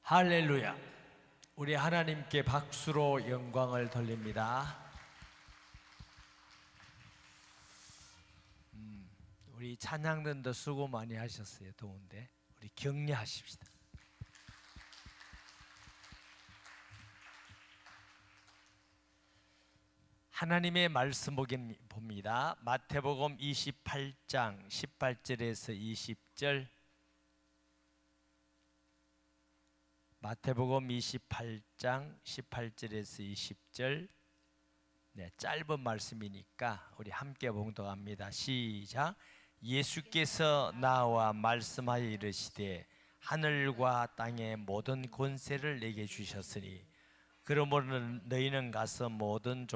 할렐루야. 우리 하나님께 박수로 영광을 돌립니다. 우리 찬양단도 수고 많이 하셨어요. 더운데 우리 격려하십시다. 하나님의 말씀 봅니다. 마태복음 28장 18절에서 20절. 마태복음 28장 18절에서 20절. 네, 짧은 말씀이니까 우리 함께 봉독합니다. 시작. 예수께서 나와 말씀하여 이르시되 하늘과 땅의 모든 권세를 내게 주셨으니 그러므로 너희는 가서 모든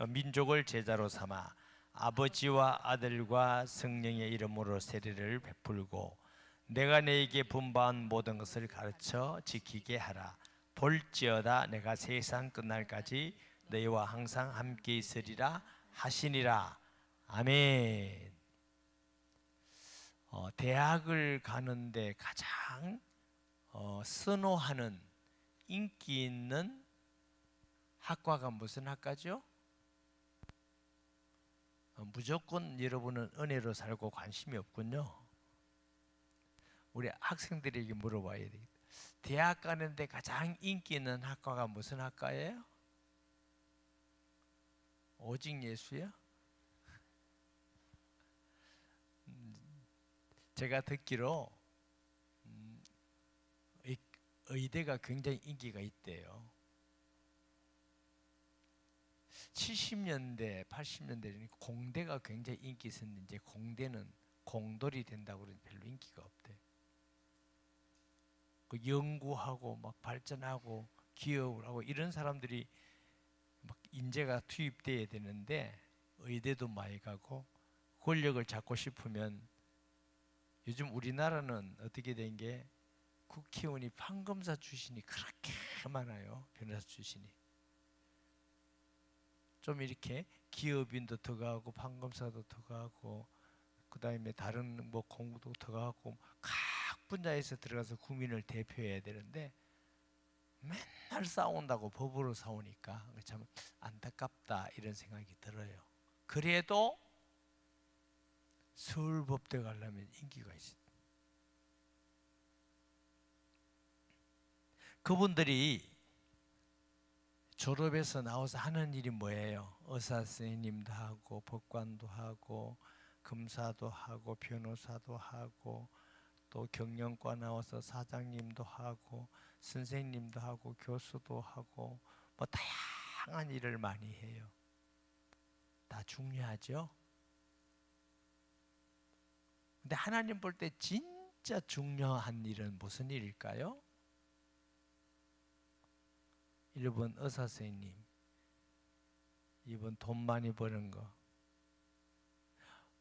민족을 제자로 삼아 아버지와 아들과 성령의 이름으로 세례를 베풀고 내가 너희에게 분부한 모든 것을 가르쳐 지키게 하라. 볼지어다 내가 세상 끝날까지 너희와 항상 함께 있으리라 하시니라. 아멘. 대학을 가는데 가장 선호하는 인기 있는 학과가 무슨 학과죠? 무조건 여러분은 은혜로 살고 관심이 없군요. 우리 학생들에게 물어봐야 되겠다. 대학 가는데 가장 인기 있는 학과가 무슨 학과예요? 오직 예수요? 제가 듣기로 의대가 굉장히 인기가 있대요. 70년대, 80년대에는 공대가 굉장히 인기 있었는데 이제 공대는 공돌이 된다고 그러니 별로 인기가 없대. 그 연구하고 막 발전하고 기업을 하고 이런 사람들이 막 인재가 투입돼야 되는데 의대도 많이 가고 권력을 잡고 싶으면 요즘 우리나라는 어떻게 된 게 국회의원이 판검사 출신이 그렇게 많아요. 변호사 출신이. 좀 이렇게 기업인도 더 가고 판검사도 더 가고 그 다음에 다른 뭐 공부도 더 가고 각 분야에서 들어가서 국민을 대표해야 되는데 맨날 싸운다고 법으로 싸우니까 참 안타깝다 이런 생각이 들어요. 그래도 서울법대 가려면 인기가 있어요. 그분들이 졸업해서 나와서 하는 일이 뭐예요? 의사 선생님도 하고 법관도 하고 검사도 하고 변호사도 하고 또 경영과 나와서 사장님도 하고 선생님도 하고 교수도 하고 뭐 다양한 일을 많이 해요. 다 중요하죠? 근데 하나님 볼 때 진짜 중요한 일은 무슨 일일까요? 1번 의사 선생님, 2번 돈 많이 버는 거.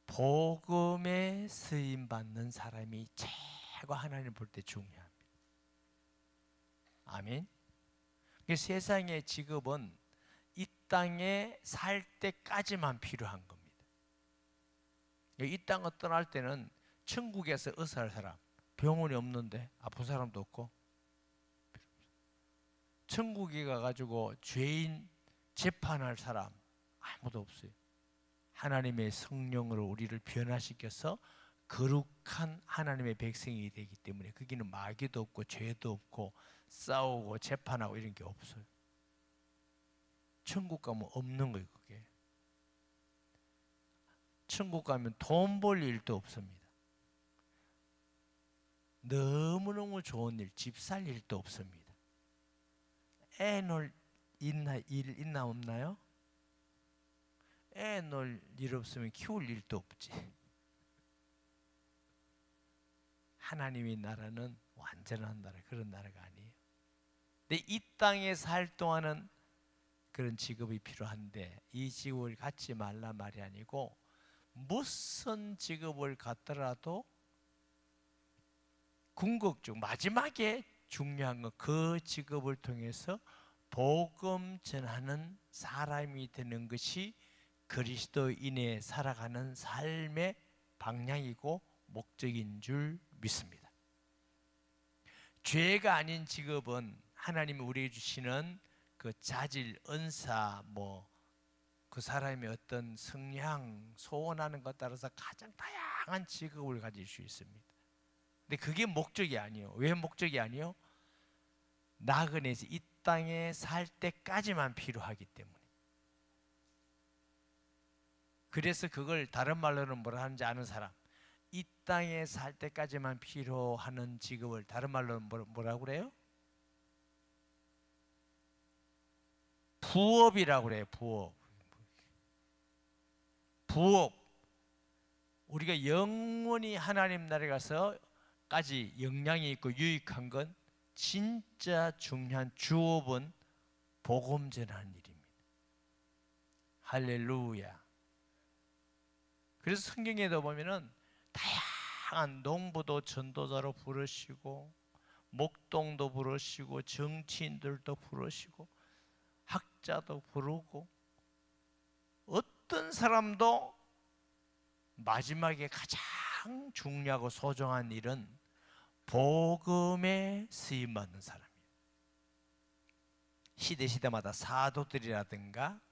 복음에 쓰임 받는 사람이 최고 하나님 볼 때 중요합니다. 아멘. 세상의 직업은 이 땅에 살 때까지만 필요한 겁니다. 이 땅을 떠날 때는 천국에서 의사할 사람, 병원이 없는데 아픈 사람도 없고, 천국에 가가지고 죄인 재판할 사람 아무도 없어요. 하나님의 성령으로 우리를 변화시켜서 거룩한 하나님의 백성이 되기 때문에 거기는 마귀도 없고 죄도 없고 싸우고 재판하고 이런 게 없어요. 천국 가면 없는 거예요. 그게 천국 가면 돈 벌 일도 없습니다. 너무너무 좋은 일, 집 살 일도 없습니다. 애 놀 일 있나 없나요? 애 놀 일 없으면 키울 일도 없지. 하나님의 나라는 완전한 나라, 그런 나라가 아니에요. 근데 이 땅에 살 동안은 그런 직업이 필요한데 이 직업을 갖지 말라 말이 아니고 무슨 직업을 갖더라도 궁극적 마지막에 중요한 건 그 직업을 통해서 복음 전하는 사람이 되는 것이 그리스도인의 살아가는 삶의 방향이고 목적인 줄 믿습니다. 죄가 아닌 직업은 하나님이 우리에게 주시는 그 자질, 은사, 그 사람의 어떤 성향, 소원하는 것 따라서 가장 다양한 직업을 가질 수 있습니다. 근데 그게 목적이 아니에요. 왜 목적이 아니에요? 나그네에서 이 땅에 살 때까지만 필요하기 때문에. 그래서 그걸 다른 말로는 뭐라 하는지 아는 사람, 이 땅에 살 때까지만 필요하는 직업을 다른 말로는 뭐라고 그래요? 부업이라고 그래요. 부업. 우리가 영원히 하나님 나라에 가서까지 영향이 있고 유익한 건 진짜 중요한 주업은 복음 전하는 일입니다. 할렐루야. 그래서 성경에도 보면은 다양한 농부도 전도자로 부르시고, 목동도 부르시고, 정치인들도 부르시고, 학자도 부르고, 어떤 사람도 마지막에 가장 중요하고 소중한 일은 복음에 쓰임받는 사람이에요. 시대마다 사도들이라든가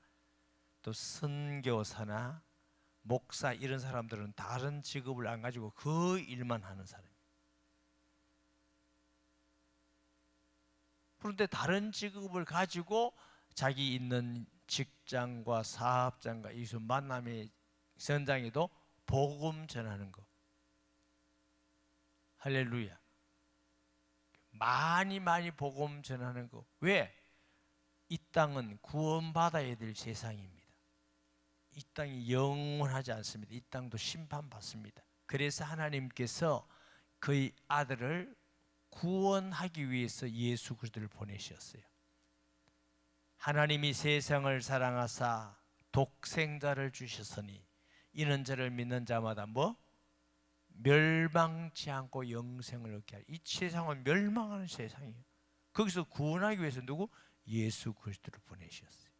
또 선교사나 목사 이런 사람들은 다른 직업을 안 가지고 그 일만 하는 사람이에요. 그런데 다른 직업을 가지고 자기 있는 직장과 사업장과 이수 만남의 현장에도 복음 전하는 거. 할렐루야. 많이 복음 전하는 거. 왜? 이 땅은 구원받아야 될 세상입니다. 이 땅이 영원하지 않습니다. 이 땅도 심판받습니다. 그래서 하나님께서 그의 아들을 구원하기 위해서 예수 그리스도를 보내셨어요. 하나님이 세상을 사랑하사 독생자를 주셨으니 이는 저를 믿는 자마다 멸망치 않고 영생을 얻게 하리. 이 세상은 멸망하는 세상이에요. 거기서 구원하기 위해서 누구? 예수 그리스도를 보내셨어요.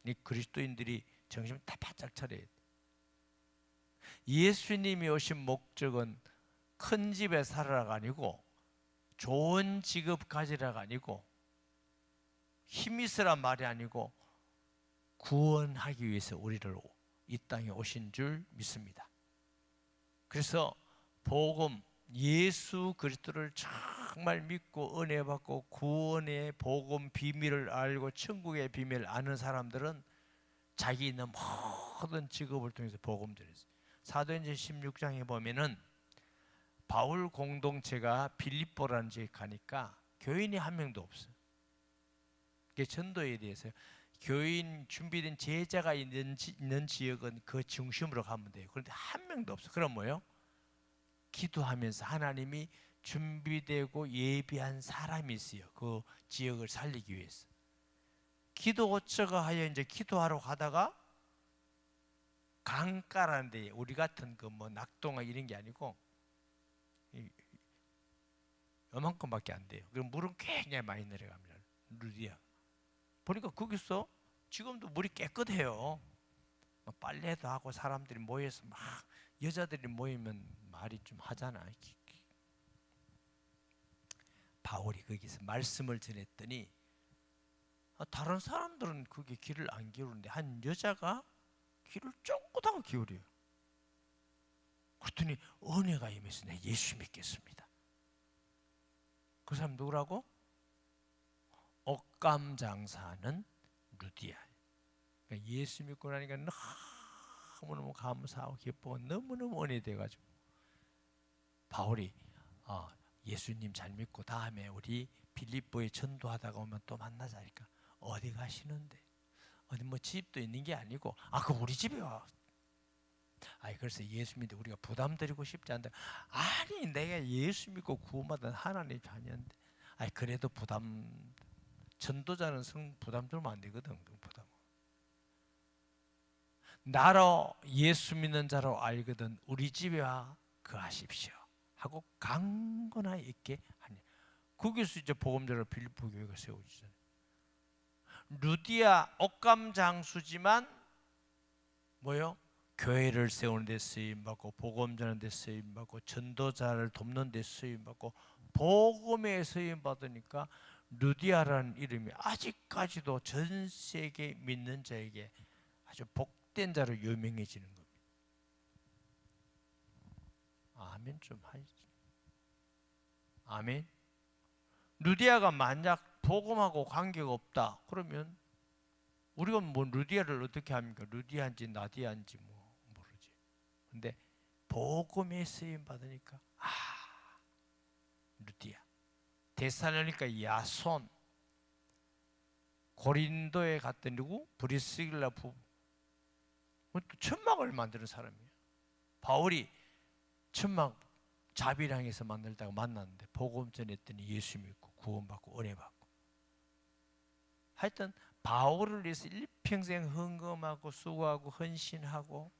이 그리스도인들이 정신을 다 바짝 차려야 돼요. 예수님이 오신 목적은 큰 집에 살아라가 아니고, 좋은 직업 가지라가 아니고, 힘이 있으란 말이 아니고, 구원하기 위해서 우리를 이 땅에 오신 줄 믿습니다. 그래서 복음, 예수 그리스도를 정말 믿고 은혜 받고 구원의 복음 비밀을 알고 천국의 비밀을 아는 사람들은 자기 있는 모든 직업을 통해서 복음 전했어요. 사도행전 16장에 보면은 바울 공동체가 빌립보라는 지역에 가니까 교인이 한 명도 없어요. 그게 전도에 대해서요. 교인 준비된 제자가 있는 지역은 그 중심으로 가면 돼요. 그런데 한 명도 없어. 그럼 뭐예요? 기도하면서 하나님이 준비되고 예비한 사람이 있어요. 그 지역을 살리기 위해서. 기도 어쩌가 하여 이제 기도하러 가다가 강가라는데, 우리 같은 낙동강 이런 게 아니고 요만큼밖에 안 돼요. 그럼 물은 굉장히 많이 내려갑니다. 루디아. 보니까 거기서 지금도 물이 깨끗해요. 빨래도 하고 사람들이 모여서 막, 여자들이 모이면 말이 좀 하잖아. 바울이 거기서 말씀을 전했더니 다른 사람들은 그게 귀를 안 기울이는데 한 여자가 귀를 쫑긋하고 기울여요. 그랬더니 은혜가 임해서 내 예수 믿겠습니다. 그 사람 누구라고? 옷감 장사하는 루디아. 그러니까 예수 믿고 나니까 너무너무 감사하고 기쁘고 너무너무 은혜돼가지고 바울이 예수님 잘 믿고 다음에 우리 빌립보에 전도하다가 오면 또 만나자 하니까, 어디 가시는데? 어디 집도 있는 게 아니고, 그럼 우리 집에 와. 그래서 예수 믿는데 우리가 부담드리고 싶지 않다. 아니, 내가 예수 믿고 구원받은 하나님 자녀인데. 그래도 전도자는 부담 들면 안 되거든. 부담. 나로 예수 믿는 자로 알거든 우리 집에 와 거하십시오 하고 강건하게 있게 하니, 거기서 이제 복음자로 빌립보 교회가 세워지잖아요. 루디아 옷감 장수지만 교회를 세우는 데 쓰임받고 복음 전하는 데 쓰임받고 전도자를 돕는 데 쓰임받고 복음에 쓰임 받으니까 루디아라는 이름이 아직까지도 전 세계 믿는 자에게 아주 복된 자로 유명해지는 겁니다. 아멘 좀 하시지. 아멘. 루디아가 만약 복음하고 관계가 없다 그러면 우리가 뭐 루디아를 어떻게 합니까? 루디아인지 나디아인지 뭐 모르지. 근데 복음에 쓰임 받으니까 루디아. 데살로니가 야손. 고린도에 갔던 누구? 브리스길라 부부. 또 천막을 만드는 사람이에요. 바울이 천막 자비랑에서 만들다가 만났는데 복음 전했더니 예수 믿고 구원받고 은혜 받고. 하여튼 바울을 위해서 일평생 헌금하고 수고하고 헌신하고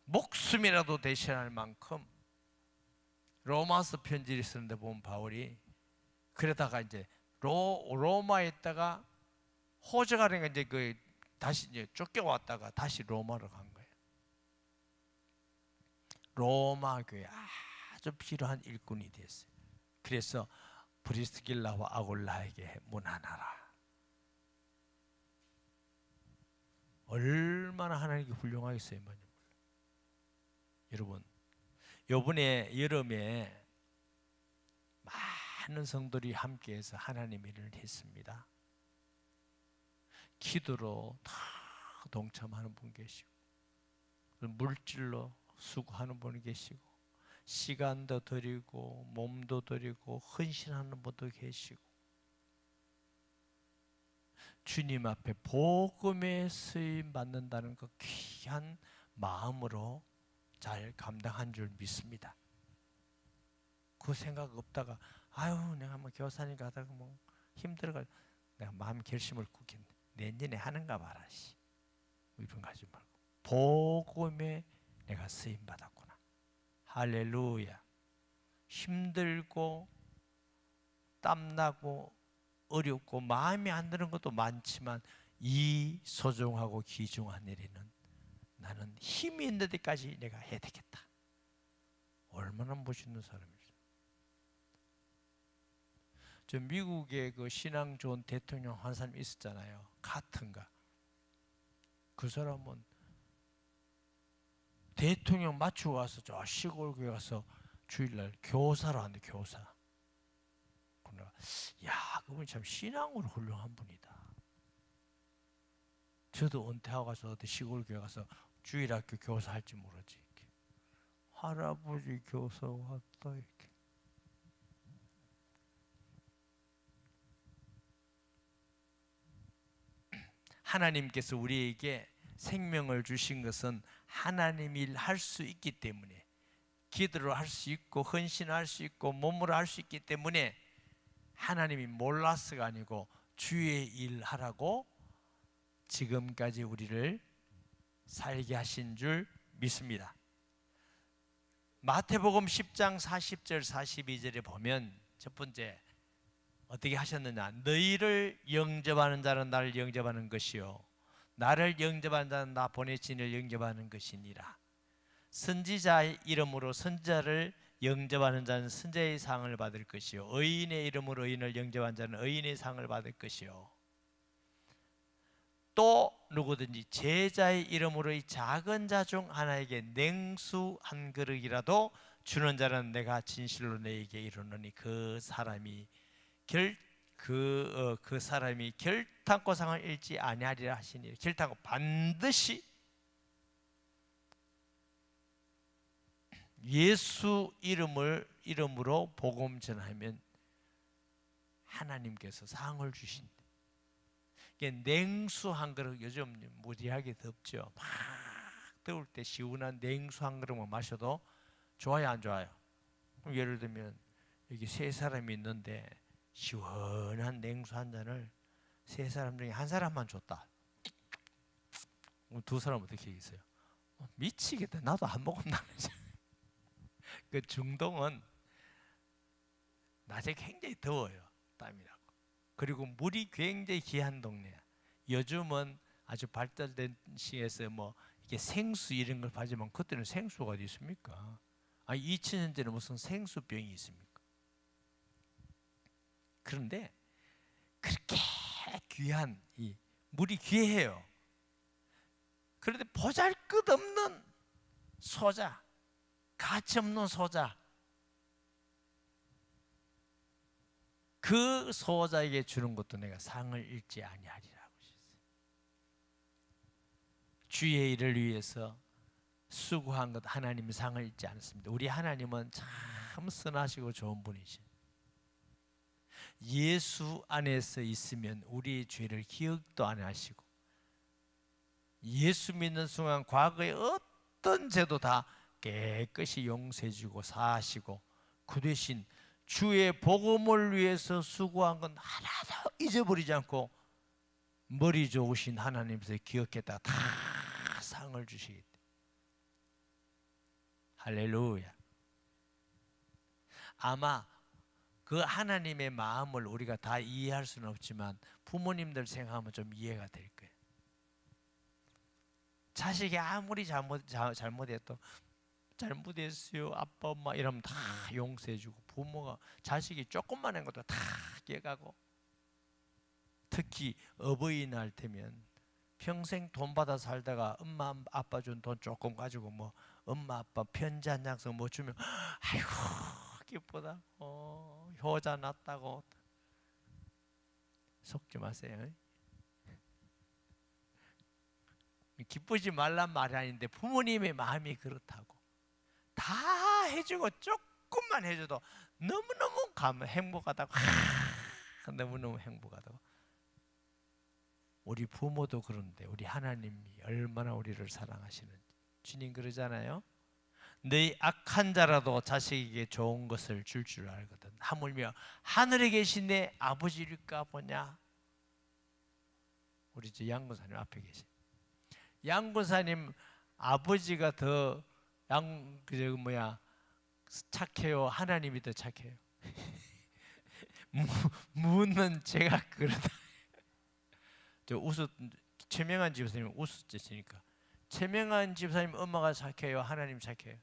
목숨이라도 대신할 만큼 로마서 편지를 쓰는데 보면 바울이 그러다가 이제 로마에 있다가 호적하려니까 이제 다시 이제 쫓겨왔다가 다시 로마로 간 거예요. 로마 교회 아주 필요한 일꾼이 됐어요. 그래서 브리스길라와 아골라에게 문안하라. 얼마나 하나님께 훌륭하겠어요. 여러분, 이번에 여름에 많은 성도들이 함께해서 하나님 일을 했습니다. 기도로 다 동참하는 분 계시고 물질로 수고하는 분이 계시고 시간도 드리고 몸도 드리고 헌신하는 분도 계시고 주님 앞에 복음에 쓰임 받는다는 그 귀한 마음으로 잘 감당한 줄 믿습니다. 그 생각 없다가 아유 내가 뭐 교사님 가다가 뭐 힘들어가 내가 마음 결심을 굳겠네. 내년에 하는가 봐라 씨. 이런 거 하지 말고 복음에 내가 쓰임 받았구나. 할렐루야. 힘들고 땀나고 어렵고 마음에 안 드는 것도 많지만 이 소중하고 귀중한 일에는 나는 힘이 있는 데까지 내가 해야 되겠다. 얼마나 멋있는 사람이죠. 저 미국에 그 신앙 좋은 대통령 한 사람 있었잖아요. 카튼가. 그 사람은 대통령 맞추고 와서 저 시골 교회 가서 주일날 교사로 하는데 교사. 그러나 야 그분이 참 신앙으로 훌륭한 분이다. 저도 은퇴하고 가서 어디 시골 교회 가서 주일학교 교사 할지 모르지. 이렇게. 할아버지 교사 왔다 이렇게. 하나님께서 우리에게 생명을 주신 것은 하나님 일 할 수 있기 때문에 기도를 할 수 있고 헌신을 할 수 있고 몸으로 할 수 있기 때문에 하나님이 몰라서가 아니고 주의 일 하라고 지금까지 우리를 살게 하신 줄 믿습니다. 마태복음 10장 40절 42절에 보면 첫 번째 어떻게 하셨느냐. 너희를 영접하는 자는 나를 영접하는 것이요 나를 영접하는 자는 나 보내신 이를 영접하는 것이니라. 선지자의 이름으로 선지자를 영접하는 자는 선지자의 상을 받을 것이요 의인의 이름으로 의인을 영접하는 자는 의인의 상을 받을 것이요 또 누구든지 제자의 이름으로 이 작은 자 중 하나에게 냉수 한 그릇이라도 주는 자는 내가 진실로 너에게 이르노니 그 사람이 결탄코 상을 잃지 아니하리라 하시니 결탄코 반드시 예수 이름으로 복음 전하면 하나님께서 상을 주신다. 냉수 한 그릇 요즘 무지하게 덥죠. 막 더울 때 시원한 냉수 한 그릇만 마셔도 좋아요 안 좋아요? 그럼 예를 들면 여기 세 사람이 있는데 시원한 냉수 한 잔을 세 사람 중에 한 사람만 줬다. 두 사람 어떻게 하겠어요? 미치겠다. 나도 안 먹으면 나는. 그 중동은 낮에 굉장히 더워요. 땀이 나고. 그리고 물이 굉장히 귀한 동네야. 요즘은 아주 발달된 시에서 뭐 이렇게 생수 이런 걸 파지만 그때는 생수가 어디 있습니까? 아니 2000년 전에 무슨 생수병이 있습니까? 그런데 그렇게 귀한 이 물이 귀해요. 그런데 보잘것없는 소자, 가치없는 소자, 그 소자에게 주는 것도 내가 상을 잃지 아니하리라고 하셨어요. 주의 일을 위해서 수고한 것 하나님이 상을 잃지 않습니다. 우리 하나님은 참 선하시고 좋은 분이시. 예수 안에서 있으면 우리의 죄를 기억도 안 하시고, 예수 믿는 순간 과거의 어떤 죄도 다 깨끗이 용서해 주고 사하시고, 그 대신 주의 복음을 위해서 수고한 건 하나도 잊어버리지 않고 머리 좋으신 하나님께서 기억했다가 다 상을 주시기 때문에. 할렐루야. 아마 그 하나님의 마음을 우리가 다 이해할 수는 없지만 부모님들 생각하면 좀 이해가 될 거예요. 자식이 아무리 잘못해도 잘못했어요 아빠 엄마 이러면 다 용서해주고, 부모가 자식이 조금만 한 것도 다 깨가고, 특히 어버이날 되면 평생 돈 받아 살다가 엄마 아빠 준 돈 조금 가지고 뭐 엄마 아빠 편지 한 장씩 뭐 주면 아이고 기쁘다, 효자 났다고. 속지 마세요. 기쁘지 말란 말이 아닌데 부모님의 마음이 그렇다고. 다 해주고 조금만 해줘도 너무너무 행복하다고. 너무너무 행복하다고. 우리 부모도 그런데 우리 하나님이 얼마나 우리를 사랑하시는지. 주님 그러잖아요. 너희 악한 자라도 자식에게 좋은 것을 줄 줄 알거든. 하물며 하늘에 계신 내 아버지일까 보냐. 우리 저 양권사님 앞에 계신 양권사님 아버지가 더 착해요, 하나님이 더 착해요? 묻는 제가 그러다. 최명한 집사님 웃으시니까, 최명한 집사님 엄마가 착해요, 하나님 착해요?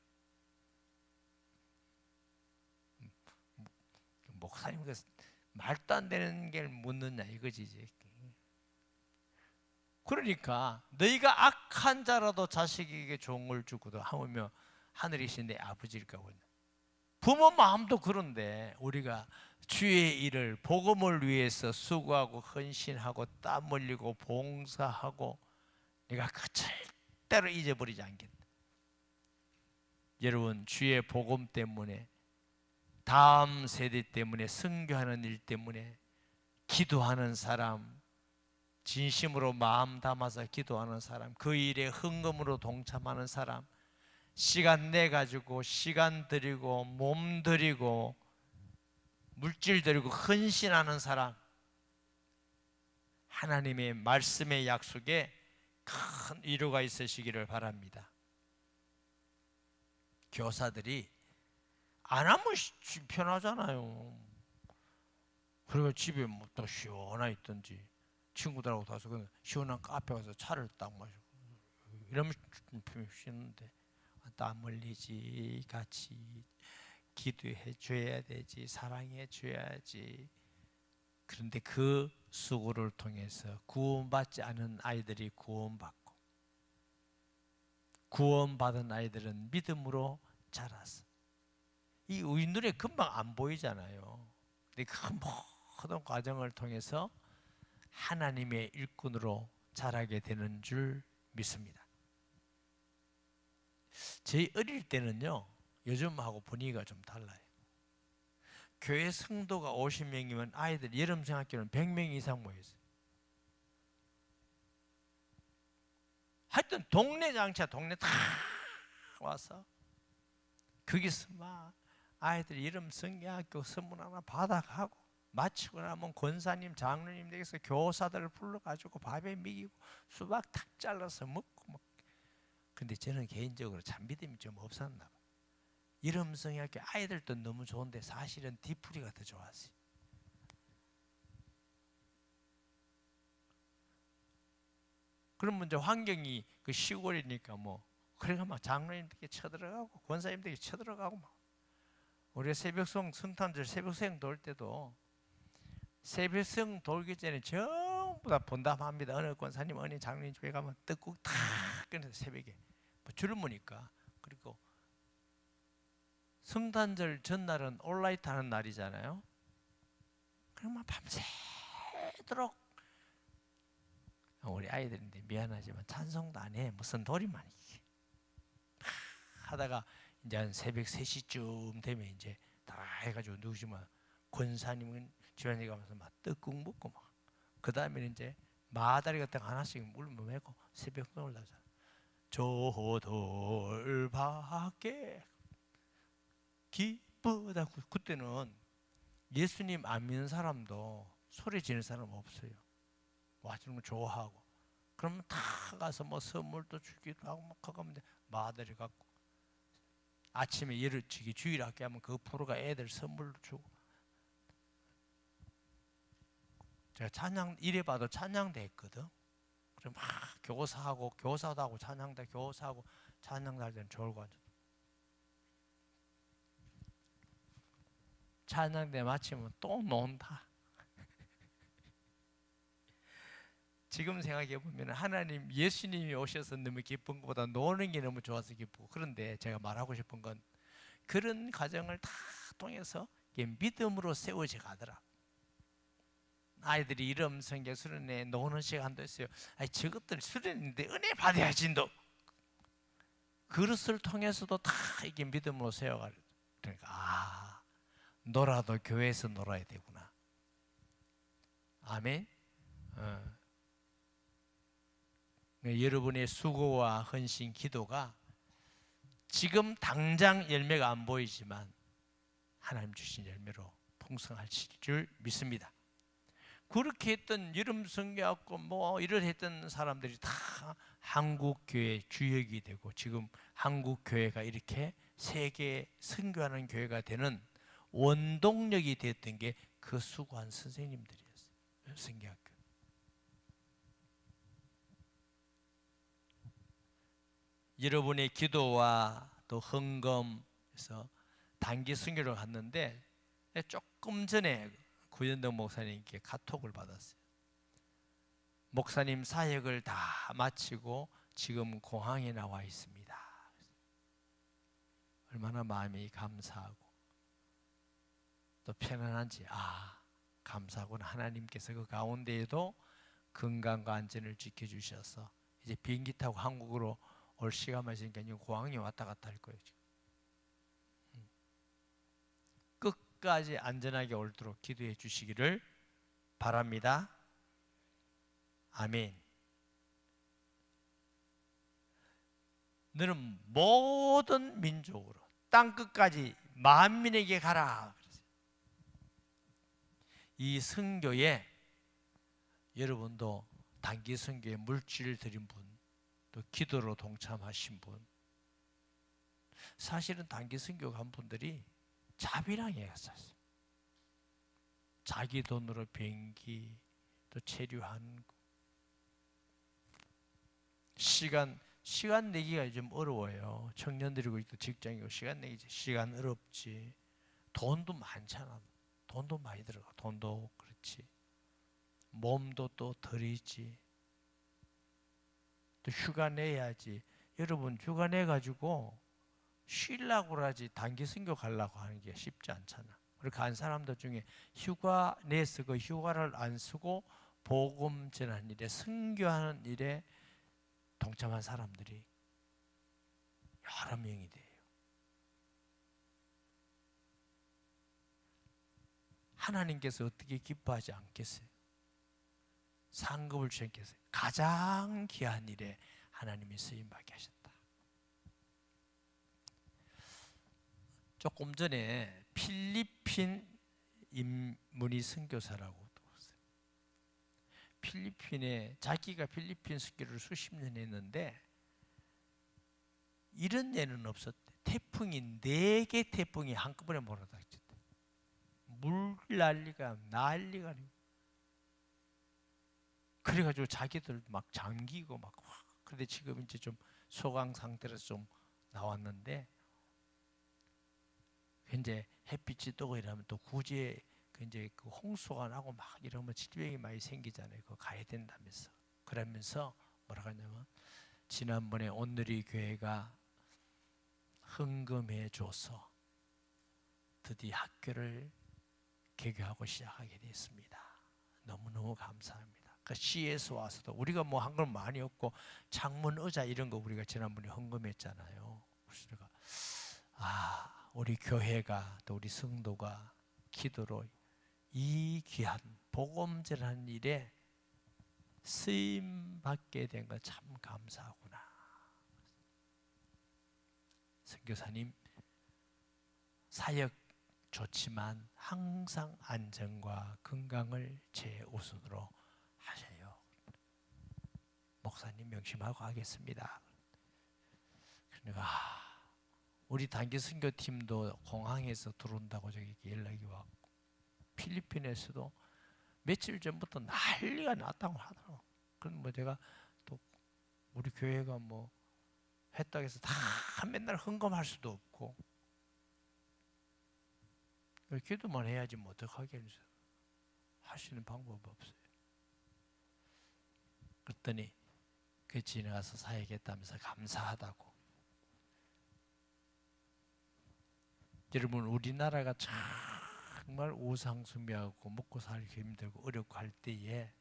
목사님 그 말도 안 되는 게 묻느냐 이거지. 그러니까 너희가 악한 자라도 자식에게 좋은 걸 주고도 하물며 하늘에 계신 내 아버지일까 보냐. 부모 마음도 그런데 우리가 주의 일을 복음을 위해서 수고하고 헌신하고 땀 흘리고 봉사하고, 내가 그 절대로 잊어버리지 않겠다. 여러분, 주의 복음 때문에, 다음 세대 때문에, 선교하는 일 때문에 기도하는 사람, 진심으로 마음 담아서 기도하는 사람, 그 일에 헌금으로 동참하는 사람, 시간 내 가지고 시간 들이고 몸 들이고 물질 들이고 헌신하는 사람, 하나님의 말씀의 약속에 큰 위로가 있으시기를 바랍니다. 교사들이 안 하면 편하잖아요. 그리고 집에 뭐 또 시원하 있든지 친구들하고 가서 시원한 카페 가서 차를 딱 마시고 이러면 쉬는데, 땀 흘리지, 같이 기도해 줘야 되지, 사랑해 줘야지. 그런데 그 수고를 통해서 구원받지 않은 아이들이 구원받고, 구원받은 아이들은 믿음으로 자라서, 이 우리 눈에 금방 안 보이잖아요. 근데 그 모든 과정을 통해서 하나님의 일꾼으로 자라게 되는 줄 믿습니다. 저희 어릴 때는요, 요즘하고 분위기가 좀 달라요. 교회 성도가 50명이면 아이들 여름성학교는 100명 이상 모였어요. 하여튼 동네 장차 동네 다 와서 거기서 막 아이들 여름성경학교 선물 하나 받아가고, 마치고 나면 권사님 장로님 댁에서 교사들을 불러가지고 밥에 먹이고 수박 탁 잘라서 먹고 막. 근데 저는 개인적으로 참 믿음이 좀 없었나 봐. 여름성경학교 아이들도 너무 좋은데 사실은 뒤풀이가 더 좋았어요. 그러면 이제 환경이 그 시골이니까 뭐 그래가 막 장로님들께 쳐들어가고 권사님들께 쳐들어가고 막. 우리가 새벽송 성탄절 새벽송 돌 때도 새벽송 돌기 전에 전부 다 본담합니다. 어느 권사님, 어느 장로님 집에 가면 떡국 탁 꺼내서 새벽에 뭐 줄무니까. 그리고 성탄절 전날은 올라이트 하는 날이잖아요. 그러면 밤새도록 우리 아이들인데 미안하지만 찬송도 안 해. 무슨 돌이만 하다가 이제 한 새벽 3시쯤 되면 이제 다 해가지고 누우시면 권사님은 집안에 가면서 막 떡국 먹고 막 그 다음에는 이제 마다리 같은 거 하나씩 물면 메고 새벽 놀라잖아. 저 돌밖에 기쁘다. 그때는 예수님 안 믿는 사람도 소리 지르는 사람 없어요. 와주는 거 좋아하고. 그러면 다 가서 뭐 선물도 주기도 하고 막 가면 마다리 갖고 아침에 예루치기 주일학교 하면 그 프로가 애들 선물도 주고. 제가 찬양 이래봐도 찬양대 했거든. 그럼 막 교사하고 교사도 하고 찬양대 교사하고 찬양대 할 때는 좋을 것 같아. 찬양대 마치면 또 논다. 지금 생각해 보면 하나님 예수님이 오셔서 너무 기쁜 것보다 노는 게 너무 좋아서 기쁘고. 그런데 제가 말하고 싶은 건 그런 과정을 다 통해서 믿음으로 세워져 가더라. 아이들이 이름 성경 수련회 노는 시간도 있어요. 아니 저것들 수련인데 은혜 받아야지. 너 그릇을 통해서도 다 이게 믿음으로 세워가. 그러니까 놀아도 교회에서 놀아야 되구나. 아멘. 여러분의 수고와 헌신, 기도가 지금 당장 열매가 안 보이지만 하나님 주신 열매로 풍성하실 줄 믿습니다. 그렇게 했던 여름 성교학고 뭐 이를 했던 사람들이 다 한국 교회 주역이 되고 지금 한국 교회가 이렇게 세계 선교하는 교회가 되는 원동력이 됐던 게 그 수고한 선생님들이었어요. 성교학교. 여러분의 기도와 또 헌금에서 단기 선교를 갔는데 조금 전에 구현덕 목사님께 카톡을 받았어요. 목사님 사역을 다 마치고 지금 공항에 나와 있습니다. 얼마나 마음이 감사하고 또 편안한지 감사하구나. 하나님께서 그 가운데에도 건강과 안전을 지켜주셔서 이제 비행기 타고 한국으로 올 시간만 있으니까 공항에 왔다 갔다 할 거예요. 지금. 끝까지 안전하게 오도록 기도해 주시기를 바랍니다. 아멘. 너는 모든 민족으로 땅 끝까지 만민에게 가라. 이 선교에 여러분도 단기 선교에 물질을 드린 분, 또 기도로 동참하신 분, 사실은 단기 선교 간 분들이 자비랑에 갔었어요. 자기 돈으로 비행기 또 체류한 거. 시간 내기가 좀 어려워요. 청년들이고 또 직장이고 시간 어렵지. 돈도 많잖아. 돈도 많이 들어가. 돈도 그렇지. 몸도 또 들이지. 또 휴가 내야지. 여러분 휴가 내가지고 쉬려고 하지 단기 선교 가려고 하는 게 쉽지 않잖아. 그렇게 간 사람들 중에 휴가 내서 그 휴가를 안 쓰고 복음 전하는 일에 선교하는 일에 동참한 사람들이 여러 명이 돼요. 하나님께서 어떻게 기뻐하지 않겠어요? 상급을 주셨겠어요. 가장 귀한 일에 하나님이 쓰임받게 하셨다. 조금 전에 필리핀 인문이 선교사라고 들었어요. 필리핀에 자기가 필리핀 선교를 수십 년 했는데 이런 예는 없었대. 태풍이 4개 태풍이 한꺼번에 몰아닥쳤대. 물 난리가 아니고. 그래가지고 자기들 막 잠기고 막. 그런데 지금 이제 좀 소강 상태로 좀 나왔는데 이제 햇빛이 뜨고 이러면 또 굳이 이제 그 홍수가 나고 막 이러면 질병이 많이 생기잖아요. 그거 가야 된다면서. 그러면서 뭐라고 하냐면 지난번에 온누리 교회가 헌금해 줘서 드디어 학교를 개교하고 시작하게 됐습니다. 너무너무 감사합니다. 그 시에서 와서도 우리가 뭐 한 건 많이 없고 창문 의자 이런 거 우리가 지난번에 헌금했잖아요. 그래서 내가 우리 교회가 또 우리 성도가 기도로 이 귀한 복음전하는 일에 쓰임 받게 된 거 참 감사하구나. 선교사님 사역 좋지만 항상 안전과 건강을 최우선으로 하셔요. 목사님 명심하고 하겠습니다. 그러니까 우리 단기 선교팀도 공항에서 들어온다고 저기 연락이 왔고 필리핀에서도 며칠 전부터 난리가 났다고 하더라고. 그럼 뭐 제가 또 우리 교회가 뭐 했다고 해서 다 맨날 헌금할 수도 없고 기도만 해야지 뭐 어떡하겠어요. 할 수 있는 방법이 없어요. 그랬더니 그 지나가서 사역했다면서 감사하다고. 여러분 우리나라가 정말 우상숭배하고 먹고 살기 힘들고 어렵고 할 때에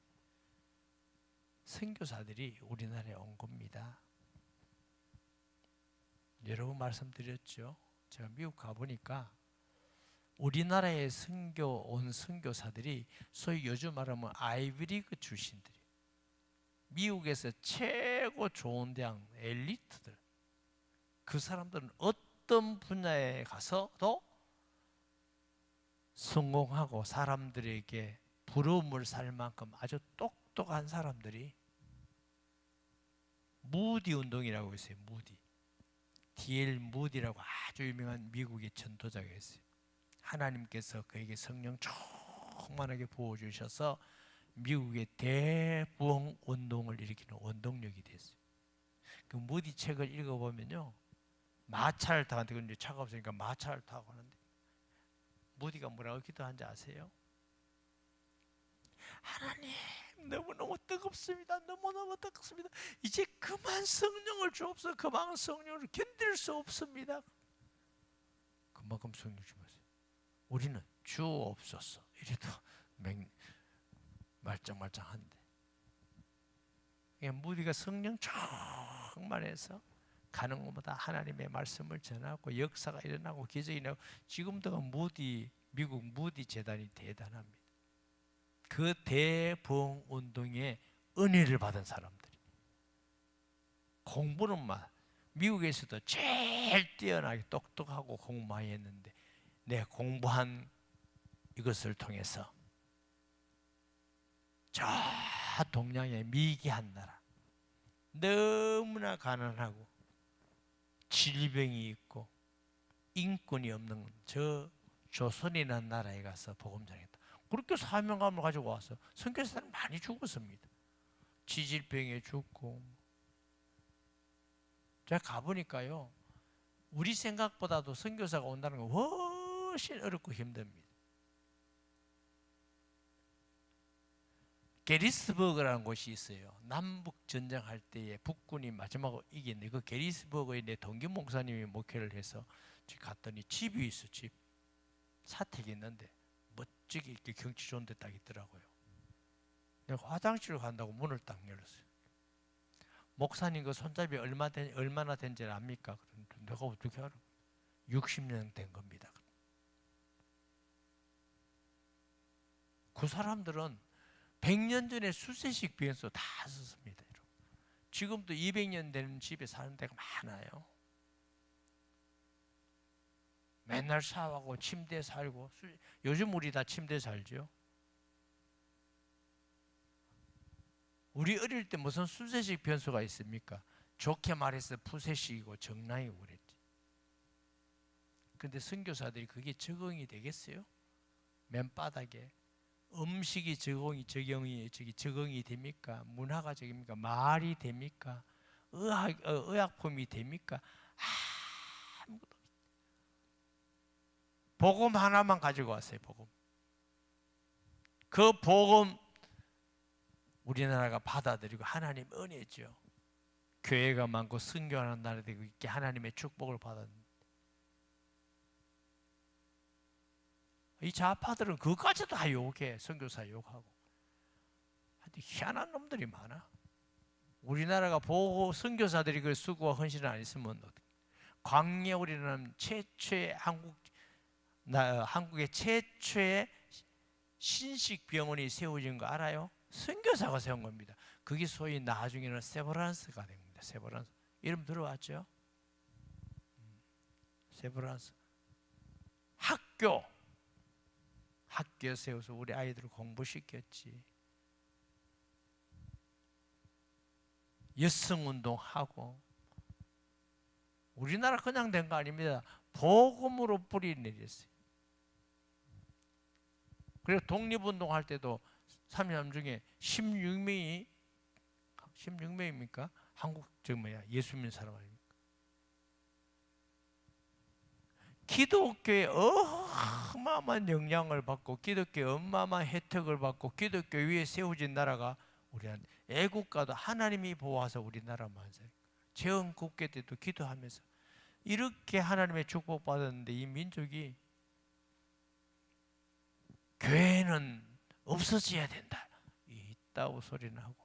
선교사들이 우리나라에 온 겁니다. 여러 번 말씀드렸죠. 제가 미국 가보니까 우리나라에 온 선교사들이 소위 요즘 말하면 아이비리그 출신들이 미국에서 최고 좋은 대학 엘리트들 그 사람들은 어떤 분야에 가서도 성공하고 사람들에게 부러움을 살 만큼 아주 똑똑한 사람들이 무디 운동이라고 있어요. 무디 D.L. 무디라고 아주 유명한 미국의 전도자가 있어요. 하나님께서 그에게 성령 충만하게 부어주셔서 미국의 대부흥 운동을 일으키는 원동력이 됐어요. 그 무디 책을 읽어보면요, 마차를 타고 이제 차가 없으니까 마차를 타고 하는데 무디가 뭐라고 기도한지 아세요? 하나님 너무너무 뜨겁습니다. 너무너무 뜨겁습니다. 이제 그만 성령을 주옵소서. 그만 성령을 견딜 수 없습니다. 그만큼 성령 주면서 우리는 주옵소서 이래도 말짱말짱한데 무디가 성령 충만해서 가는 것보다 하나님의 말씀을 전하고 역사가 일어나고 기적이 일어나고 지금도 미국 무디 재단이 대단합니다. 그 대부흥 운동에 은혜를 받은 사람들이 공부는 미국에서도 제일 뛰어나게 똑똑하고 공부 많이 했는데 내 공부한 이것을 통해서 저 동양의 미개한 나라 너무나 가난하고 질병이 있고 인권이 없는 저 조선이라는 나라에 가서 복음 전했다. 그렇게 사명감을 가지고 와서 선교사들은 많이 죽었습니다. 지질병에 죽고. 제가 가보니까요, 우리 생각보다도 선교사가 온다는 건 훨씬 어렵고 힘듭니다. 게리스버그라는 곳이 있어요. 남북 전쟁할 때에 북군이 마지막으로 이겼는데 그 게리스버그에 내 동기 목사님이 목회를 해서 갔더니 집이 있어. 집 사택이 있는데 멋지게 이렇게 경치 좋은 데 딱 있더라고요. 내가 화장실을 간다고 문을 딱 열었어요. 목사님 그 손잡이 얼마나 된지 압니까? 그런데 내가 어떻게 알아? 60년 된 겁니다. 그 사람들은 100년 전에 수세식 비행소 다 썼습니다. 지금도 200년 되는 집에 사는 데가 많아요. 맨날 샤워하고 침대에 살고. 요즘 우리 다 침대에 살죠. 우리 어릴 때 무슨 수세식 변소가 있습니까? 좋게 말해서 푸세식이고 정랑이고 그랬지. 근데 선교사들이 그게 적응이 되겠어요? 맨바닥에 음식이 적응이 됩니까? 문화가 적입니까? 말이 됩니까? 의약품이 됩니까? 아무것도. 복음 하나만 가지고 왔어요. 복음. 그 복음 우리나라가 받아들이고 하나님 은혜죠. 교회가 많고 선교하는 나라 되고 있게 하나님의 축복을 받았는데 이 좌파들은 그것까지도 다 욕해. 선교사 욕하고. 하여튼 희한한 놈들이 많아. 우리나라가 보고 선교사들이 그 수고와 헌신을 안 했으면 광야 우리는 최초의 한국의 최초의 신식 병원이 세워진 거 알아요? 선교사가 세운 겁니다. 그게 소위 나중에는 세브란스가 된 겁니다. 세브란스. 이름 들어봤죠? 세브란스. 학교 세워서 우리 아이들을 공부시켰지. 여성운동하고. 우리나라 그냥 된 거 아닙니다. 복음으로 뿌리 내렸어요. 그리고 독립운동할 때도 3년 중에 16명입니까? 한국 예수 믿는 사람 아닙니까? 기독교에 어마어마한 영향을 받고 기독교에 어마어마한 혜택을 받고 기독교 위에 세워진 나라가 우리한테 애국가도 하나님이 보호하사 우리나라만 살고 재헌 국회 때도 기도하면서 이렇게 하나님의 축복받았는데 이 민족이 교회는 없어져야 된다. 이따오 소리는 하고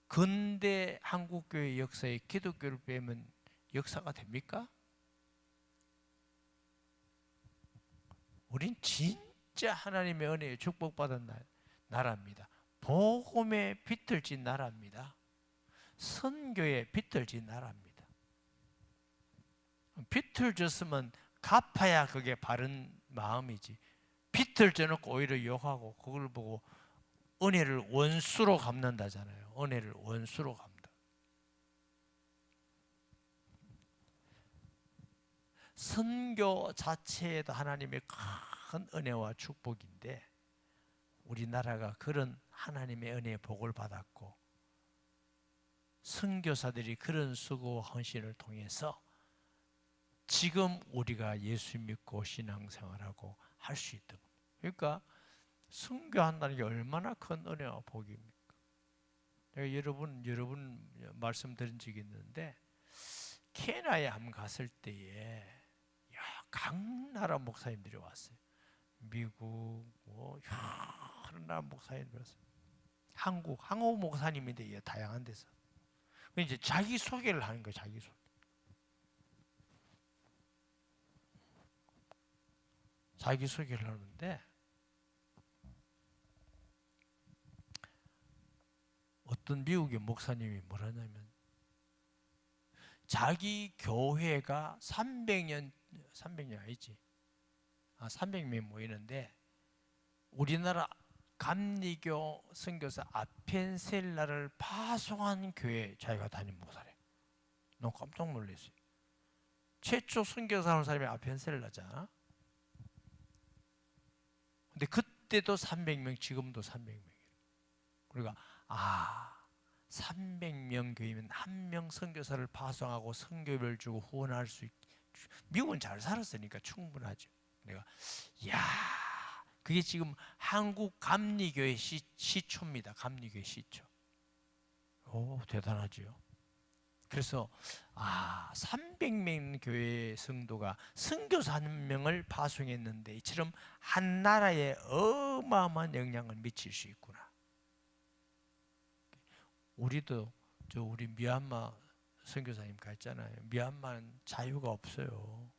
근대 한국교회 역사에 기독교를 빼면 역사가 됩니까? 우린 진짜 하나님의 은혜에 축복받은 나라입니다. 복음에 빛을 진 나라입니다. 선교에 빛을 진 나라입니다. 빛을 줬으면 갚아야 그게 바른 마음이지. 빛을 줘놓고 오히려 욕하고 그걸 보고 은혜를 원수로 갚는다잖아요. 은혜를 원수로 갚는다. 선교 자체에도 하나님의 큰 은혜와 축복인데 우리나라가 그런 하나님의 은혜의 복을 받았고 선교사들이 그런 수고와 헌신을 통해서 지금 우리가 예수 믿고 신앙생활하고 할 수 있던 겁니다. 그러니까 선교한다는 게 얼마나 큰 은혜와 복입니까? 내가 여러분 말씀드린 적이 있는데 케냐에 한번 갔을 때에 각 나라 목사님들이 왔어요. 미국, 여러 나라 목사님들이 왔어요. 한국 목사님인데 다양한 데서. 이제 자기 소개를 하는 거예요. 자기 소개. 자기 소개를 하는데 어떤 미국의 목사님이 뭐라냐면 자기 교회가 300년 아니지. 300명 모이는데 우리나라 감리교 선교사 아펜셀라를 파송한 교회 자기가 담임 목사래. 너무 깜짝 놀랐어요. 최초 선교사 하는 사람이 아펜셀라잖아. 근데 그때도 300명, 지금도 300명이에요. 그러니까 300명 교회면 한 명 선교사를 파송하고 선교를 주고 후원할 수 있게. 미국은 잘 살았으니까 충분하죠. 내가 그게 지금 한국 감리교회 시초입니다. 감리교회 시초. 오, 대단하죠. 그래서 300명 교회 성도가 선교사 한 명을 파송했는데 이처럼 한 나라에 어마어마한 영향을 미칠 수 있구나. 우리도 우리 미얀마 선교사님 갔잖아요. 미얀마는 자유가 없어요.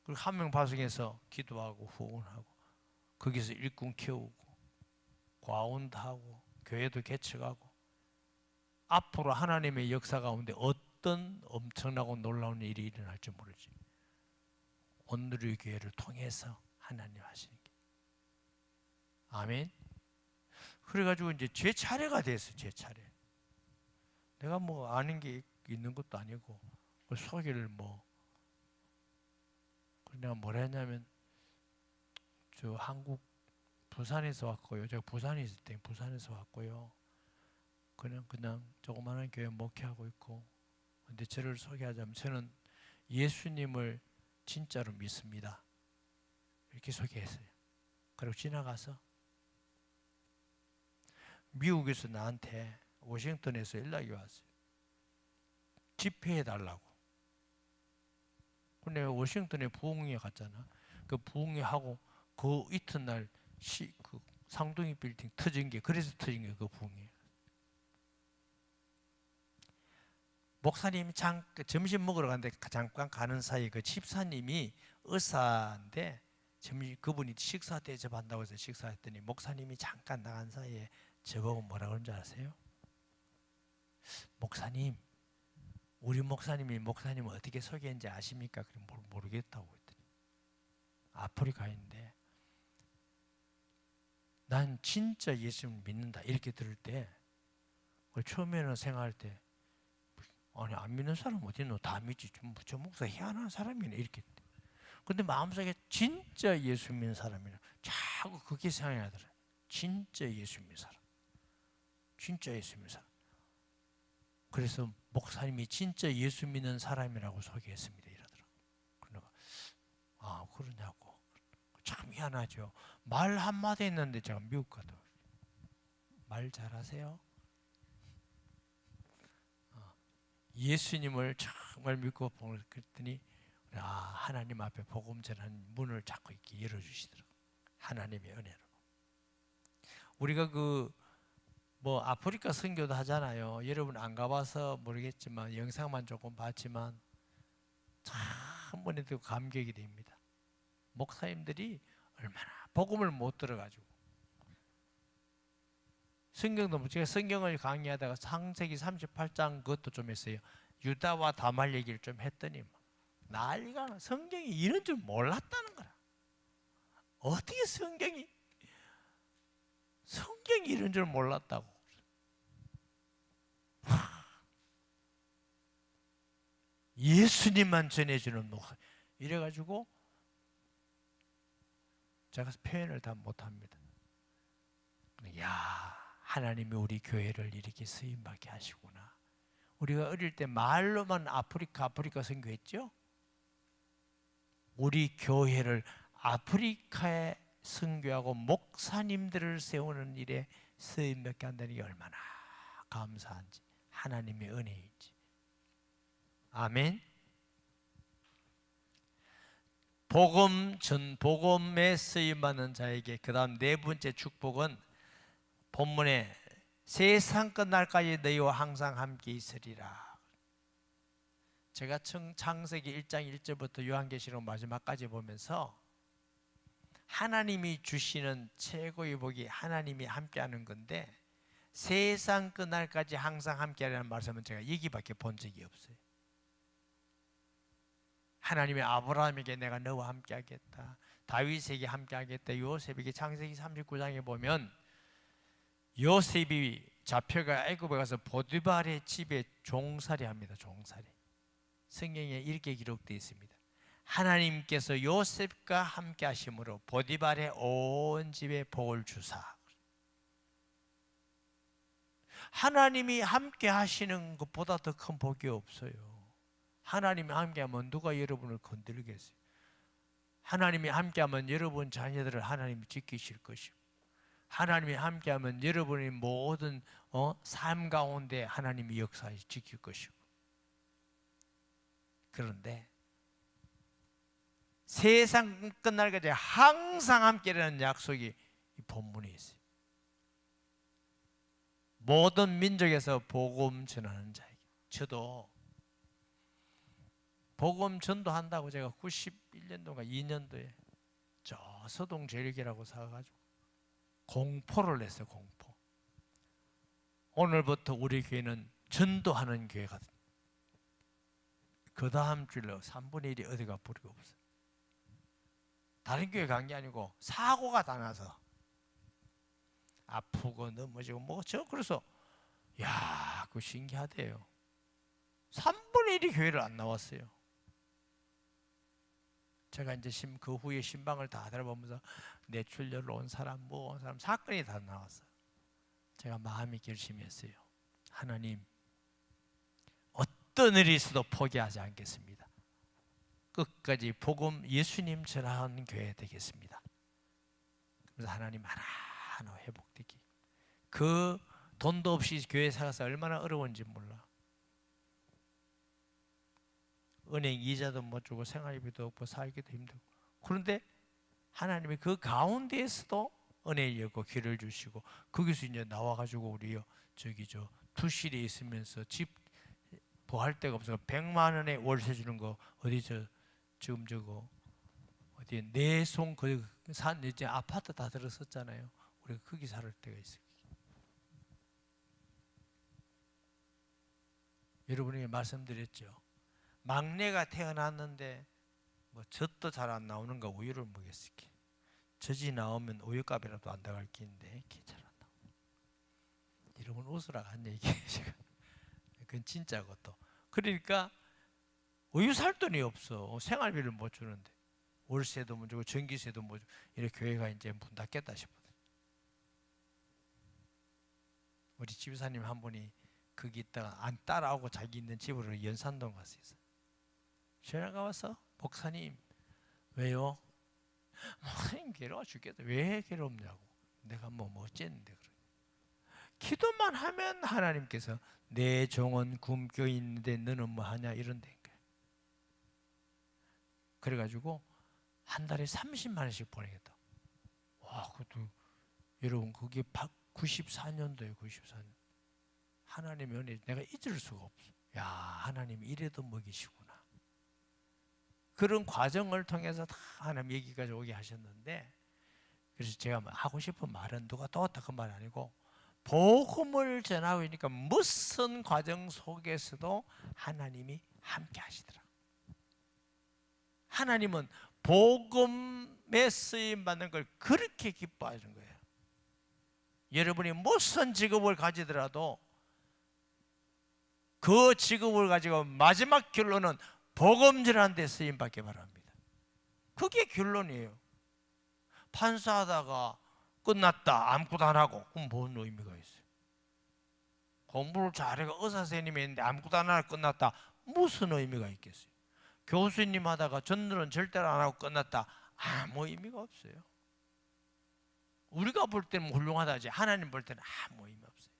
그리고 한 명 파송해서 기도하고 후원하고 거기서 일꾼 키우고 과운도 하고 교회도 개척하고 앞으로 하나님의 역사 가운데 어떤 엄청나고 놀라운 일이 일어날지 모르지. 오늘의 교회를 통해서 하나님 하시는 게. 아멘. 그래가지고 이제 제 차례가 됐어요. 제 차례. 내가 뭐 아는 게 있는 것도 아니고 소개를 내가 뭐라 했냐면 저 한국 부산에서 왔고요. 제가 부산에 있을 때 부산에서 왔고요. 그냥 조그마한 교회 목회하고 있고. 근데 저를 소개하자면 저는 예수님을 진짜로 믿습니다. 이렇게 소개했어요. 그리고 지나가서 미국에서 나한테 워싱턴에서 연락이 왔어요. 집회해 달라고. 근데 워싱턴에 부흥회 갔잖아. 그 부흥회 하고 그 이튿날 그 상둥이 빌딩 터진 게 그래서 터진 게 그 부흥회. 목사님 점심 먹으러 갔는데 잠깐 가는 사이 그 집사님이 의사인데 그분이 식사 대접한다고 해서 식사했더니 목사님이 잠깐 나간 사이에 저보고 뭐라 그런 줄 아세요? 목사님, 우리 목사님이 목사님을 어떻게 소개했는지 아십니까? 그래 모르겠다고 했더니 아프리카인데 난 진짜 예수님을 믿는다 이렇게 들을 때 처음에는 생각할 때 아니 안 믿는 사람 어디 있노? 다 믿지. 저 목사 희한한 사람이네 이렇게. 근데 마음속에 진짜 예수 믿는 사람이라 자꾸 그렇게 생각하더라. 진짜 예수 믿는 사람. 진짜 예수 믿는 사람. 그래서 목사님이 진짜 예수 믿는 사람이라고 소개했습니다. 이러더라고. 그러니까 아 그러냐고. 참 희한하죠. 말 한마디 했는데 제가 미국 가도 말 잘하세요? 예수님을 정말 믿고 그랬더니 하나님 앞에 복음 전하는 문을 자꾸 이렇게 열어주시더라고요. 하나님의 은혜로. 우리가 아프리카 선교도 하잖아요. 여러분 안 가봐서 모르겠지만 영상만 조금 봤지만 참 은혜도 감격이 됩니다. 목사님들이 얼마나 복음을 못 들어가지고 성경도 제가 성경을 강의하다가 창세기 38장 그것도 좀 했어요. 유다와 다말 얘기를 좀 했더니 난리가 나. 성경이 이런 줄 몰랐다는 거라. 어떻게 성경이 이런 줄 몰랐다고. 예수님만 전해주는 목사. 이래가지고 제가 표현을 다 못합니다. 야, 하나님이 우리 교회를 이렇게 쓰임받게 하시구나. 우리가 어릴 때 말로만 아프리카 선교했죠? 우리 교회를 아프리카에 선교하고 목사님들을 세우는 일에 쓰임받게 한다는 게 얼마나 감사한지, 하나님의 은혜인지. 아멘. 복음에 쓰임받는 자에게 그 다음 네 번째 축복은 본문에 세상 끝날까지 너희와 항상 함께 있으리라. 제가 창세기 1장 1절부터 요한계시록 마지막까지 보면서 하나님이 주시는 최고의 복이 하나님이 함께하는 건데 세상 끝날까지 항상 함께하라는 말씀은 제가 여기밖에 본 적이 없어요. 하나님이 아브라함에게 내가 너와 함께하겠다. 다윗에게 함께하겠다. 요셉에게 창세기 39장에 보면 요셉이 잡혀가 애굽에 가서 보디발의 집에 종살이합니다. 종살이. 성경에 이렇게 기록되어 있습니다. 하나님께서 요셉과 함께 하심으로 보디발의 온 집에 복을 주사. 하나님이 함께 하시는 것보다 더 큰 복이 없어요. 하나님이 함께하면 누가 여러분을 건들겠어요? 하나님이 함께하면 여러분 자녀들을 하나님이 지키실 것이고 하나님이 함께하면 여러분의 모든 삶 가운데 하나님이 역사해 지킬 것이고. 그런데 세상 끝날까지 항상 함께라는 약속이 이 본문에 있어요. 모든 민족에서 복음 전하는 자에게. 저도 복음 전도한다고 제가 91년도인가 2년도에 저 서동제일교라고 사가지고 공포를 냈어요. 공포. 오늘부터 우리 교회는 전도하는 교회가 그 다음 주일로 3분의 1이 어디가 뿌리가 없어요. 다른 교회 간 게 아니고 사고가 다 나서 아프고 넘어지고 그래서 그거 신기하대요. 3분의 1이 교회를 안 나왔어요. 제가 이제 그 후에 신방을 다 들어보면서 뇌출혈로 온 사람, 뭐 온 사람 사건이 다 나왔어요. 제가 마음이 결심했어요. 하나님, 어떤 일이 있어도 포기하지 않겠습니다. 끝까지 복음 예수님 전하는 교회 되겠습니다. 그래서 하나님 하나하나 회복되기. 그 돈도 없이 교회 살아서 얼마나 어려운지 몰라. 은행 이자도 못 주고 생활비도 없고 살기도 힘들고. 그런데 하나님이 그 가운데에서도 은혜를 열고 길을 주시고, 거기서 이제 나와가지고 우리 투실에 있으면서 집 보할 데가 없어서 100만 원에 월세 주는 거 어디 지금 어디 내송 산 이제 아파트 다 들었었잖아요. 우리가 거기 살 때가 있어요. 여러분에게 말씀드렸죠. 막내가 태어났는데 뭐 젖도 잘 안 나오는 거 우유를 먹였을게. 젖이 나오면 우유값이라도 안 나갈 끼인데 이렇게 잘 안 나와. 여러분 웃으라 한 얘기예요. 제가. 그건 진짜고 또. 그러니까 우유 살 돈이 없어. 생활비를 못 주는데 월세도 못 주고 전기세도 못 주고 이렇게 교회가 이제 문 닫겠다 싶거든. 우리 집사님 한 분이 거기 있다가 안 따라오고 자기 있는 집으로 연산동 갔어요. 전화가 와서 목사님 왜요? 목사님 괴로워 죽겠다. 왜 괴롭냐고. 내가 뭐 어쨌는데 그래. 기도만 하면 하나님께서 내 종은 굶겨 있는데 너는 뭐 하냐 이런다니까. 그래가지고 한 달에 30만 원씩 보내겠다. 와, 그것도 여러분 그게 94년도에 94년. 하나님의 은혜 내가 잊을 수가 없어. 야, 하나님이 이래도 먹이시구나. 그런 과정을 통해서 다 하나님 여기까지 오게 하셨는데, 그래서 제가 하고 싶은 말은 누가 또왔다 그 말 아니고, 복음을 전하고 있으니까 무슨 과정 속에서도 하나님이 함께 하시더라. 하나님은 복음에 쓰임 받는 걸 그렇게 기뻐하시는 거예요. 여러분이 무슨 직업을 가지더라도 그 직업을 가지고 마지막 결론은 복음 전하는 데 쓰임 받기 바랍니다. 그게 결론이에요. 판사하다가 끝났다 아무것도 안 하고 그럼 뭔 의미가 있어요? 공부를 잘해가 의사 선생님이 했는데 아무것도 안 하고 끝났다, 무슨 의미가 있겠어요? 교수님 하다가 전도는 절대로 안 하고 끝났다, 아무 의미가 없어요. 우리가 볼 때는 훌륭하다 하지 하나님 볼 때는 아무 의미 없어요.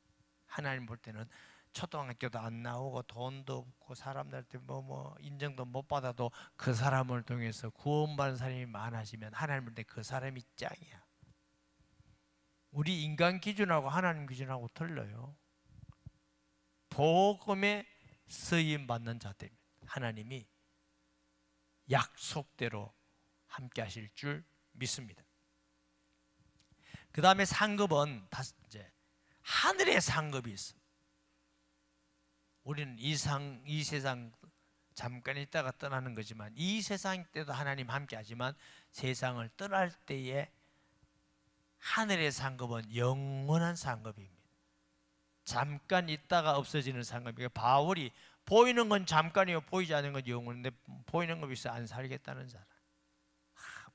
하나님 볼 때는 초등학교도 안 나오고 돈도 없고 사람들한테 뭐 인정도 못 받아도 그 사람을 통해서 구원받은 사람이 많아지면 하나님 볼 때 그 사람이 짱이야. 우리 인간 기준하고 하나님 기준하고 틀려요. 복음에 쓰임 받는 자들입니다. 하나님이 약속대로 함께 하실 줄 믿습니다. 그 다음에 상급은 이제 하늘의 상급이 있어. 우리는 이 세상 잠깐 있다가 떠나는 거지만 이 세상 때도 하나님 함께 하지만 세상을 떠날 때에 하늘의 상급은 영원한 상급입니다. 잠깐 있다가 없어지는 상급이에요. 바울이 보이는 건 잠깐이요 보이지 않는 건 영원인데 보이는 거 있어 안 살겠다는 사람.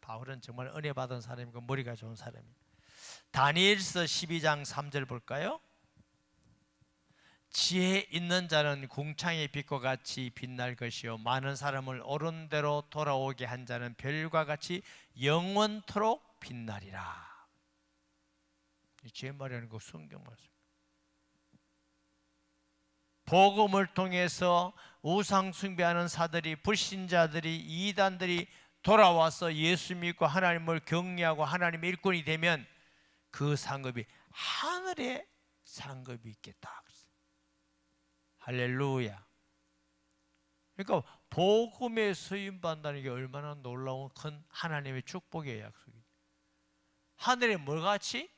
바울은 정말 은혜 받은 사람이고 머리가 좋은 사람입니다. 다니엘서 12장 3절 볼까요? 지혜 있는 자는 궁창의 빛과 같이 빛날 것이요 많은 사람을 옳은 대로 돌아오게 한 자는 별과 같이 영원토록 빛나리라. 제 말이 아니고 성경 말씀. 복음을 통해서 우상 숭배하는 사들이, 불신자들이, 이단들이 돌아와서 예수 믿고 하나님을 경외하고 하나님의 일꾼이 되면 그 상급이 하늘의 상급이 있겠다. 할렐루야. 그러니까 복음에 쓰임 받는다는 게 얼마나 놀라운 큰 하나님의 축복의 약속이에요. 하늘에 뭘 같이?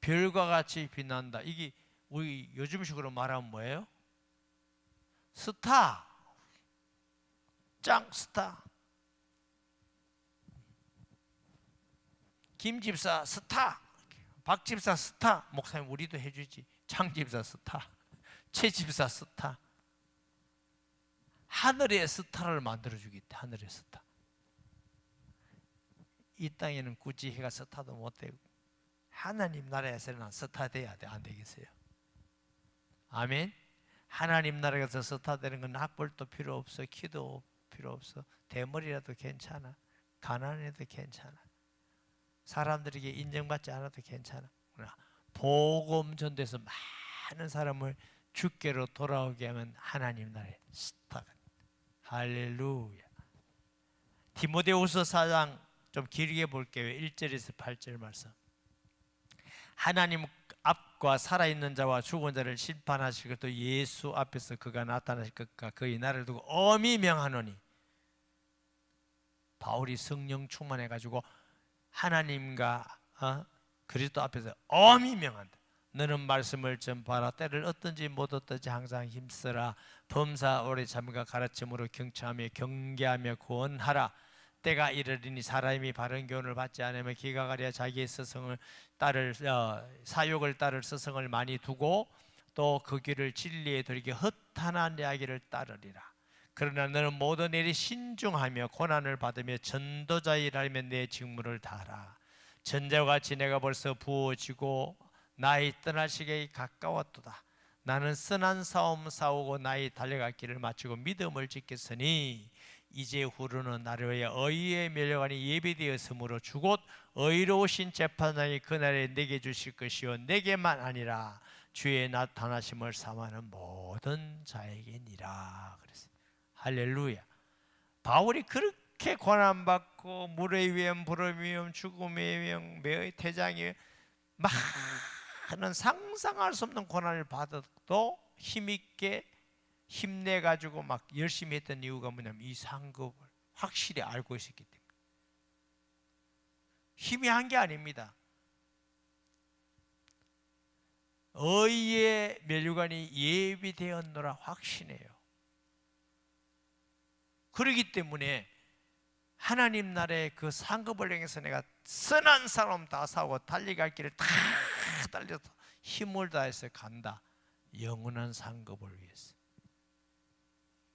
별과 같이 빛난다. 이게 우리 요즘식으로 말하면 뭐예요? 스타. 짱 스타. 김 집사 스타. 박 집사 스타. 목사님 우리도 해주지. 장 집사 스타. 최 집사 스타. 하늘의 스타를 만들어주겠다. 하늘의 스타. 이 땅에는 굳이 해가 스타도 못 되고 하나님 나라에서는 스타 돼야 돼, 안 되겠어요? 아멘. 하나님 나라에서 스타 되는 건 학벌도 필요 없어, 키도 필요 없어, 대머리라도 괜찮아, 가난해도 괜찮아, 사람들에게 인정받지 않아도 괜찮아. 복음 전도에서 많은 사람을 주께로 돌아오게 하면 하나님 나라의 스타가. 할렐루야. 디모데후서 4장 좀 길게 볼게요. 1절에서 8절 말씀. 하나님 앞과 살아있는 자와 죽은 자를 심판하시고 또 예수 앞에서 그가 나타나실 것과 그의 나를 두고 엄히 명하노니. 바울이 성령 충만해가지고 하나님과 그리스도 앞에서 엄히 명한다. 너는 말씀을 전파하라. 때를 어떤지 못 어떤지 항상 힘쓰라. 범사 오래 참과 가르침으로 경청하며 경계하며 구원하라. 때가 이르리니 사람이 바른 교훈을 받지 않으면 기가 가려 자기의 스승을 따를 사욕을 따를 스승을 많이 두고 또 그 길을 진리에 들게 허탄한 이야기를 따르리라. 그러나 너는 모든 일에 신중하며 고난을 받으며 전도자의 일하며 내 직무를 다하라. 전자와 같이 내가 벌써 부어지고 나의 떠날 시기에 가까웠도다. 나는 선한 싸움 싸우고 나의 달려갈 길을 마치고 믿음을 지켰으니 이제 후로는 나를 위해 의의 멸류관이 예비되었으므로 주곧 의로우신 재판장이 그날에 내게 주실 것이요 내게만 아니라 주의 나타나심을 사모하는 모든 자에게니라. 그랬어요. 할렐루야. 바울이 그렇게 고난받고 물의 위험, 불의 위험, 죽음의 위험, 매의 태장의 많은 상상할 수 없는 고난을 받아도 힘있게 힘내가지고 막 열심히 했던 이유가 뭐냐면 이 상급을 확실히 알고 있었기 때문에. 힘이 한 게 아닙니다. 의의 멸류관이 예비되었노라 확신해요. 그렇기 때문에 하나님 나라의 그 상급을 향해서 내가 선한 사람 다 사고 달려갈 길을 다 달려서 힘을 다해서 간다. 영원한 상급을 위해서.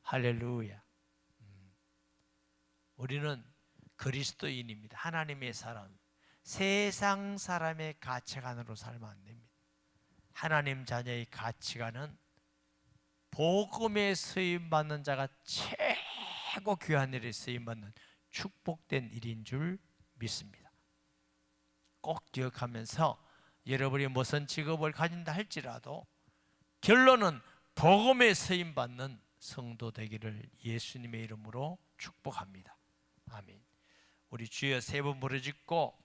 할렐루야. 우리는 그리스도인입니다. 하나님의 사람. 세상 사람의 가치관으로 살면 안 됩니다. 하나님 자녀의 가치관은 복음에 쓰임받는 자가 최고 귀한 일에 쓰임받는 축복된 일인 줄 믿습니다. 꼭 기억하면서 여러분이 무슨 직업을 가진다 할지라도 결론은 복음에 쓰임받는 성도 되기를 예수님의 이름으로 축복합니다. 아멘. 우리 주여 세 번 부르짖고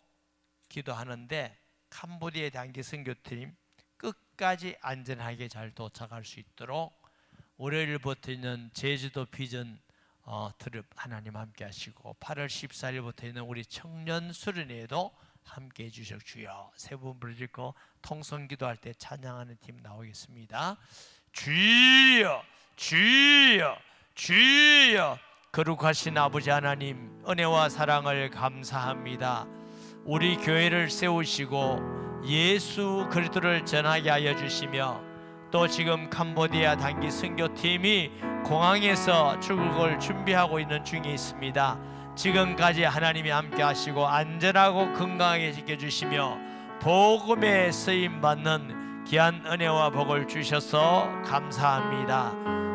기도하는데 캄보디아 단기 선교팀 끝까지 안전하게 잘 도착할 수 있도록 월요일부터 있는 제주도 비전 트립 하나님 함께 하시고 8월 14일부터 있는 우리 청년 수련회에도 함께 해주셔. 주여 세 번 부르짖고 통성기도할 때 찬양하는 팀 나오겠습니다. 주여 주여 주여. 거룩하신 아버지 하나님, 은혜와 사랑을 감사합니다. 우리 교회를 세우시고 예수 그리스도를 전하게 하여 주시며 또 지금 캄보디아 단기 선교팀이 공항에서 출국을 준비하고 있는 중에 있습니다. 지금까지 하나님이 함께 하시고 안전하고 건강하게 지켜주시며 복음에 쓰임받는 귀한 은혜와 복을 주셔서 감사합니다.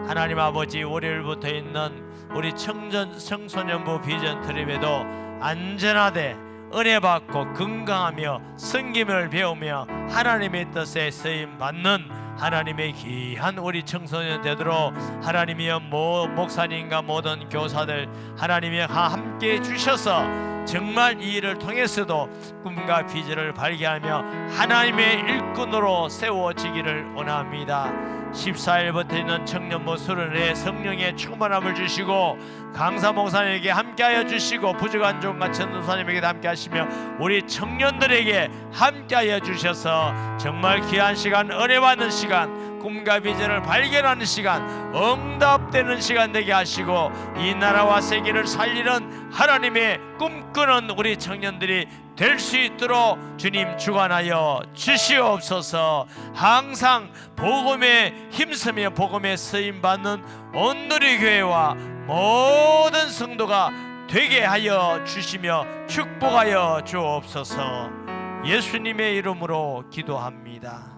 하나님 아버지, 월요일부터 있는 우리 청소년부 비전 트립에도 안전하되 은혜 받고 건강하며 성김을 배우며 하나님의 뜻에 쓰임받는 하나님의 귀한 우리 청소년 되도록 하나님이여 목사님과 모든 교사들 하나님이 함께 주셔서 정말 이 일을 통해서도 꿈과 비전을 발견하며 하나님의 일꾼으로 세워지기를 원합니다. 14일부터 있는 청년부 수련회 성령의 충만함을 주시고 강사 목사님에게 함께하여 주시고 부족한 종과 전도사님에게 함께하시며 우리 청년들에게 함께하여 주셔서 정말 귀한 시간, 은혜 받는 시간, 꿈과 비전을 발견하는 시간, 응답되는 시간 되게 하시고 이 나라와 세계를 살리는 하나님의 꿈꾸는 우리 청년들이 될 수 있도록 주님 주관하여 주시옵소서. 항상 복음에 힘쓰며 복음에 쓰임받는 온누리 교회와 모든 성도가 되게 하여 주시며 축복하여 주옵소서. 예수님의 이름으로 기도합니다.